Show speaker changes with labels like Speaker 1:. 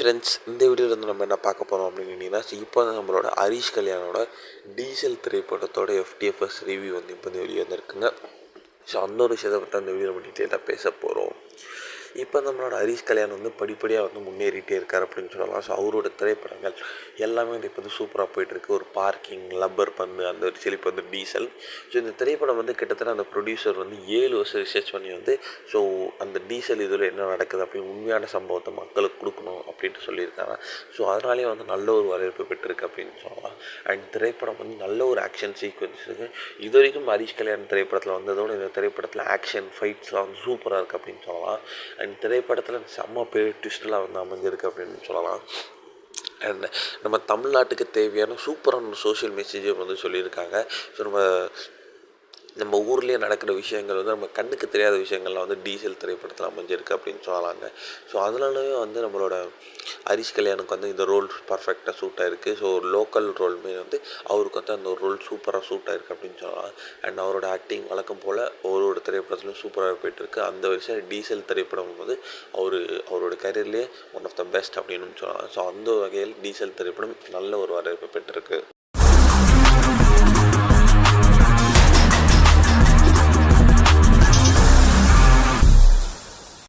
Speaker 1: Friends, இந்த வீடியோவில் வந்து நம்ம என்ன பார்க்க போகிறோம் அப்படின்னு கேட்டிங்கன்னா, இப்போ வந்து நம்மளோட ஹரிஷ் கல்யாணோட டீசல் திரைப்படத்தோட எஃப்டிஎஃப்எஸ் ரிவ்யூ வந்து இப்போ இந்த வீடியோ வந்துருக்குங்க. ஸோ அந்த ஒரு விஷயத்தை பற்றி அந்த வீடியோ டீட்டெயிலாக பேச போகிறோம். இப்போ நம்மளோட ஹரிஷ் கல்யாண் வந்து படிப்படியாக வந்து முன்னேறிட்டே இருக்கார் அப்படின்னு சொல்லலாம். ஸோ அவரோட திரைப்படங்கள் எல்லாமே வந்து இப்போ வந்து சூப்பராக போயிட்டுருக்கு. ஒரு பார்க்கிங், லப்பர் பந்து, அந்த ஒரு இப்போ வந்து டீசல். ஸோ இந்த திரைப்படம் வந்து கிட்டத்தட்ட அந்த ப்ரொடியூசர் வந்து 7 வருஷம் ரிசர்ச் பண்ணி வந்து ஸோ அந்த டீசல் இதில் என்ன நடக்குது அப்படின்னு உண்மையான சம்பவத்தை மக்களுக்கு கொடுக்கணும் அப்படின்ட்டு சொல்லியிருக்காங்க. ஸோ அதனாலே வந்து நல்ல ஒரு வரவேற்பு பெற்றிருக்கு அப்படின்னு சொல்லலாம். அண்ட் திரைப்படம் வந்து நல்ல ஒரு ஆக்ஷன் சீக்வன்ஸ் இருக்குது. இது வரைக்கும் ஹரிஷ் கல்யாண் திரைப்படத்தில் வந்ததோடு இந்த திரைப்படத்தில் ஆக்ஷன் ஃபைட்ஸ்லாம் வந்து சூப்பராக இருக்குது அப்படின்னு சொல்லலாம். அண்ட் திரைப்படத்தில் செம்ம பெரிய ட்விஸ்டெலாம் வந்து அமைஞ்சிருக்கு அப்படின்னு சொல்லலாம். அண்ட் நம்ம தமிழ்நாட்டுக்கு தேவையான சூப்பரான சோஷியல் மெசேஜும் வந்து சொல்லியிருக்காங்க. ஸோ நம்ம ஊர்லேயே நடக்கிற விஷயங்கள் வந்து நம்ம கண்ணுக்கு தெரியாத விஷயங்கள்லாம் வந்து டீசல் திரைப்படத்தில் அமைஞ்சிருக்கு அப்படின்னு சொல்லலாங்க. ஸோ அதனாலவே வந்து நம்மளோட ஹரிஷ் கல்யாணுக்கு வந்து இந்த ரோல் பர்ஃபெக்டாக சூட் ஆகிருக்கு. ஸோ ஒரு லோக்கல் ரோலுமே வந்து அவருக்கு வந்து அந்த ஒரு ரோல் சூப்பராக சூட் ஆகிருக்கு அப்படின்னு சொல்லலாம். அண்ட் அவரோட ஆக்டிங் வழக்கம் போல் ஒவ்வொரு திரைப்படத்துலையும் சூப்பராக போயிட்டுருக்கு. அந்த விஷயம் டீசல் திரைப்படம் வந்து அவரோட கரியர்லேயே ஒன் ஆஃப் த பெஸ்ட் அப்படின்னு சொல்லலாம். ஸோ அந்த வகையில் டீசல் திரைப்படம் நல்ல ஒரு வரவேற்பு பெற்றிருக்கு.